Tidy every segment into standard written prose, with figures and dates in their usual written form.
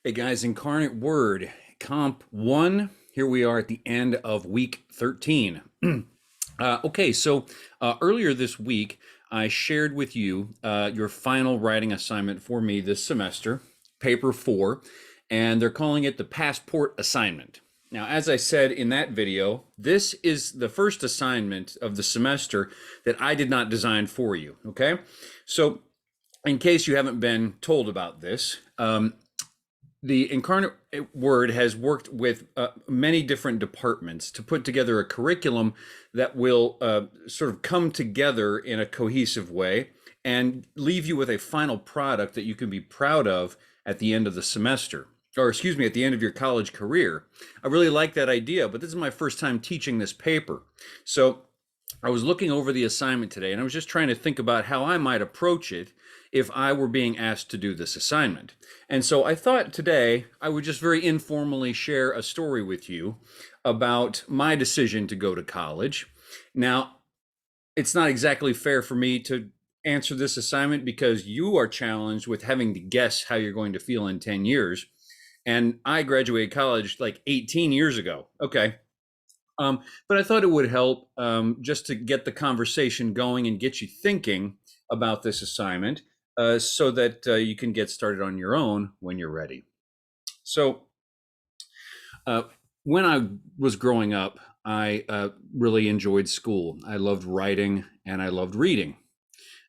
Hey guys, Incarnate Word, Comp 1. Here we are at the end of week 13. Earlier this week, I shared with you your final writing assignment for me this semester, paper 4, and they're calling it the passport assignment. Now, as I said in that video, this is the first assignment of the semester that I did not design for you, okay? So, in case you haven't been told about this, the Incarnate Word has worked with many different departments to put together a curriculum that will sort of come together in a cohesive way and leave you with a final product that you can be proud of at the end of the semester, or excuse me, at the end of your college career. I really like that idea, but this is my first time teaching this paper. So I was looking over the assignment today and I was just trying to think about how I might approach it if I were being asked to do this assignment. And so I thought today I would just very informally share a story with you about my decision to go to college. Now, it's not exactly fair for me to answer this assignment because you are challenged with having to guess how you're going to feel in 10 years. And I graduated college like 18 years ago. Okay. But I thought it would help just to get the conversation going and get you thinking about this assignment so that you can get started on your own when you're ready. So, when I was growing up, I really enjoyed school. I loved writing and I loved reading.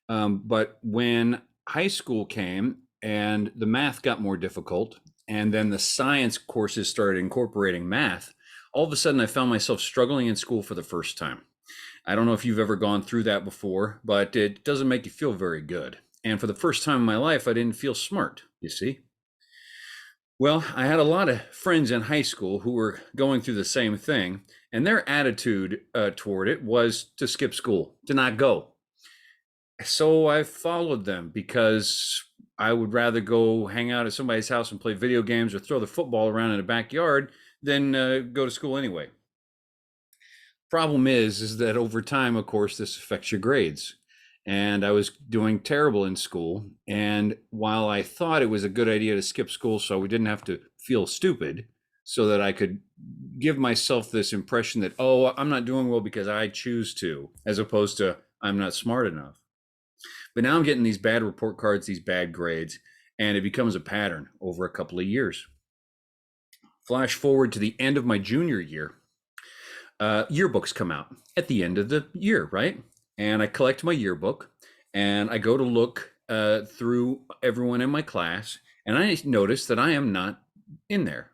But when high school came and the math got more difficult, and then the science courses started incorporating math, all of a sudden I found myself struggling in school for the first time. I don't know if you've ever gone through that before, but it doesn't make you feel very good. And for the first time in my life, I didn't feel smart, you see. Well, I had a lot of friends in high school who were going through the same thing, and their attitude toward it was to skip school, to not go. So I followed them because I would rather go hang out at somebody's house and play video games or throw the football around in the backyard than go to school anyway. Problem is that over time, of course, this affects your grades. And I was doing terrible in school. And while I thought it was a good idea to skip school so we didn't have to feel stupid, so that I could give myself this impression that, oh, I'm not doing well because I choose to, as opposed to I'm not smart enough. But now I'm getting these bad report cards, these bad grades, and it becomes a pattern over a couple of years. Flash forward to the end of my junior year. Yearbooks come out at the end of the year, right? And I collect my yearbook and I go to look through everyone in my class, and I notice that I am not in there.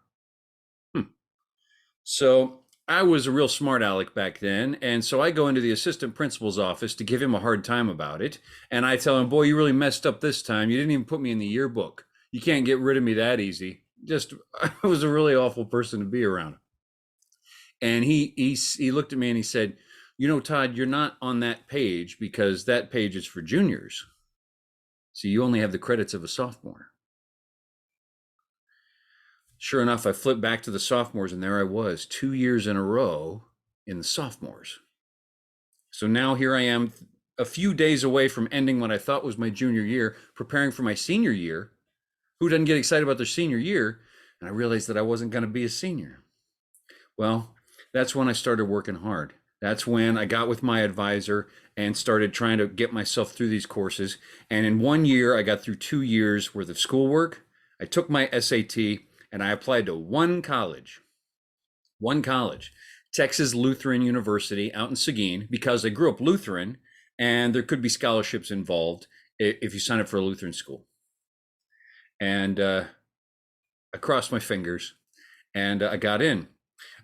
So I was a real smart aleck back then. And so I go into the assistant principal's office to give him a hard time about it. And I tell him, boy, you really messed up this time. You didn't even put me in the yearbook. You can't get rid of me that easy. Just, I was a really awful person to be around. And he looked at me and he said, you know, Todd, you're not on that page because that page is for juniors. So you only have the credits of a sophomore. Sure enough, I flipped back to the sophomores and there I was 2 years in a row in the sophomores. So now here I am a few days away from ending what I thought was my junior year, preparing for my senior year. Who doesn't get excited about their senior year? And I realized that I wasn't going to be a senior. Well, that's when I started working hard. That's when I got with my advisor and started trying to get myself through these courses. And in 1 year, I got through 2 years worth of schoolwork. I took my SAT and I applied to one college, Texas Lutheran University out in Seguin, because I grew up Lutheran and there could be scholarships involved if you sign up for a Lutheran school. And I crossed my fingers and I got in.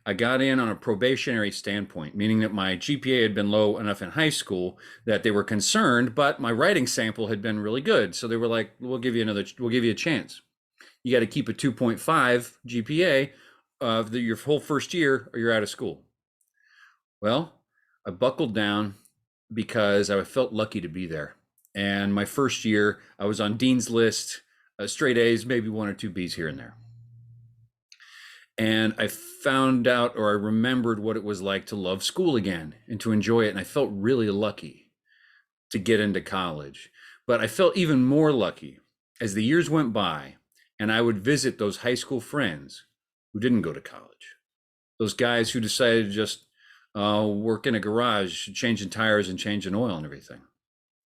I got in on a probationary standpoint, meaning that my GPA had been low enough in high school that they were concerned, but my writing sample had been really good. So they were like, we'll give you a chance. You got to keep a 2.5 GPA your whole first year or you're out of school. Well, I buckled down because I felt lucky to be there. And my first year, I was on Dean's List, straight A's, maybe one or two B's here and there. And I found out, or I remembered what it was like to love school again and to enjoy it. And I felt really lucky to get into college. But I felt even more lucky as the years went by and I would visit those high school friends who didn't go to college. Those guys who decided to just work in a garage, changing tires and changing oil and everything.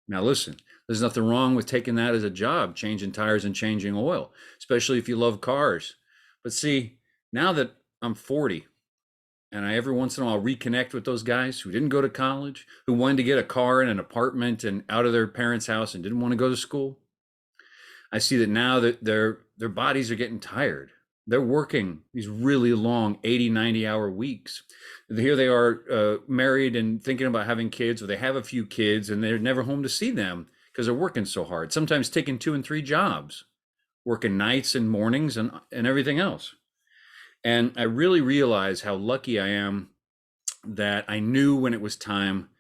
Now, listen, there's nothing wrong with taking that as a job, changing tires and changing oil, especially if you love cars. But see, now that I'm 40, and I every once in a while reconnect with those guys who didn't go to college, who wanted to get a car and an apartment and out of their parents' house and didn't want to go to school. I see that now that their bodies are getting tired. They're working these really long 80, 90-hour weeks. Here they are married and thinking about having kids, or they have a few kids and they're never home to see them because they're working so hard, sometimes taking 2 and 3 jobs, working nights and mornings and everything else. And I really realize how lucky I am that I knew when it was time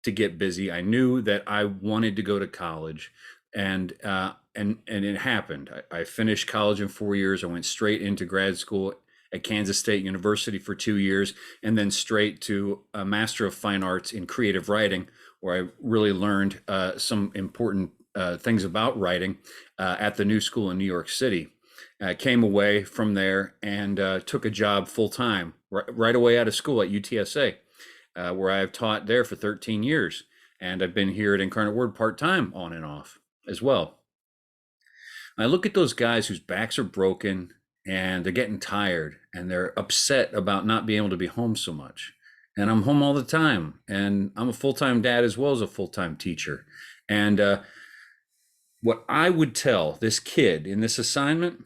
to get busy. I knew that I wanted to go to college, and it happened. I finished college in 4 years. I went straight into grad school at Kansas State University for 2 years, and then straight to a Master of Fine Arts in Creative Writing, where I really learned some important things about writing at the New School in New York City. I came away from there and took a job full time right away out of school at UTSA, where I've taught there for 13 years. And I've been here at Incarnate Word part time on and off as well. I look at those guys whose backs are broken and they're getting tired and they're upset about not being able to be home so much. And I'm home all the time, and I'm a full time dad as well as a full time teacher. And what I would tell this kid in this assignment,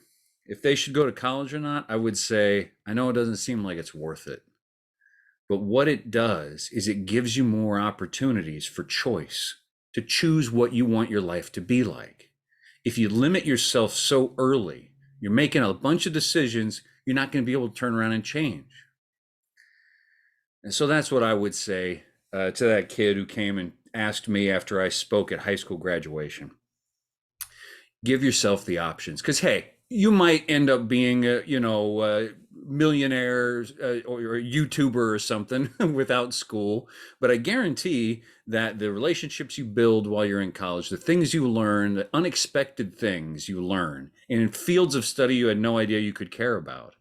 if they should go to college or not, I would say, I know it doesn't seem like it's worth it, but what it does is it gives you more opportunities for choice to choose what you want your life to be like. If you limit yourself so early, you're making a bunch of decisions you're not going to be able to turn around and change. And so that's what I would say to that kid who came and asked me after I spoke at high school graduation. Give yourself the options, because hey, you might end up being a millionaire or a YouTuber or something without school, but I guarantee that the relationships you build while you're in college, the things you learn, the unexpected things you learn in fields of study you had no idea you could care about,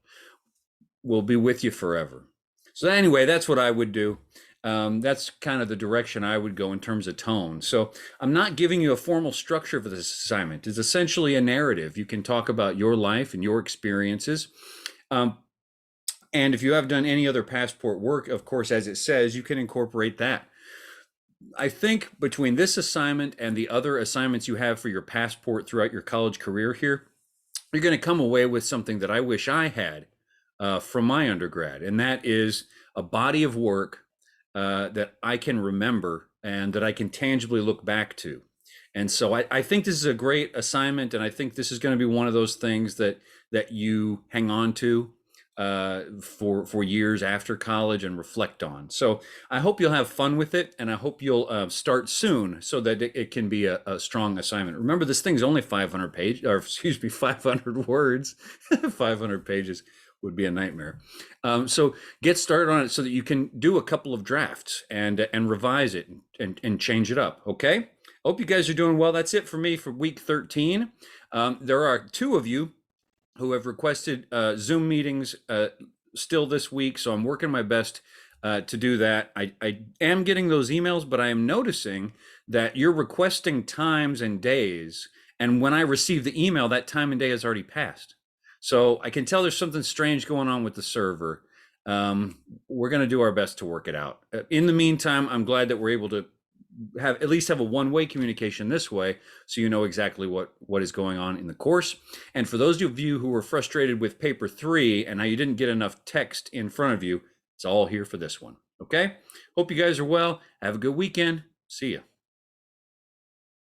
will be with you forever. So anyway, that's what I would do. That's kind of the direction I would go in terms of tone. So I'm not giving you a formal structure for this assignment. It's essentially a narrative. You can talk about your life and your experiences. And if you have done any other passport work, of course, as it says, you can incorporate that. I think between this assignment and the other assignments you have for your passport throughout your college career here, you're going to come away with something that I wish I had from my undergrad, and that is a body of work that I can remember and that I can tangibly look back to. And so I think this is a great assignment, and I think this is going to be one of those things that you hang on to for years after college and reflect on. So I hope you'll have fun with it, and I hope you'll start soon so that it can be a strong assignment. Remember, this thing's only 500 pages, or excuse me, 500 words. 500 pages would be a nightmare. So get started on it so that you can do a couple of drafts and revise it and change it up. Okay. Hope you guys are doing well. That's it for me for week 13. There are 2 of you who have requested Zoom meetings still this week, so I'm working my best to do that. I am getting those emails, but I am noticing that you're requesting times and days, and when I receive the email, that time and day has already passed. So I can tell there's something strange going on with the server. We're going to do our best to work it out. In the meantime, I'm glad that we're able to at least have a one-way communication this way, so you know exactly what is going on in the course. And for those of you who were frustrated with paper 3 and how you didn't get enough text in front of you, it's all here for this one. Okay? Hope you guys are well. Have a good weekend. See ya.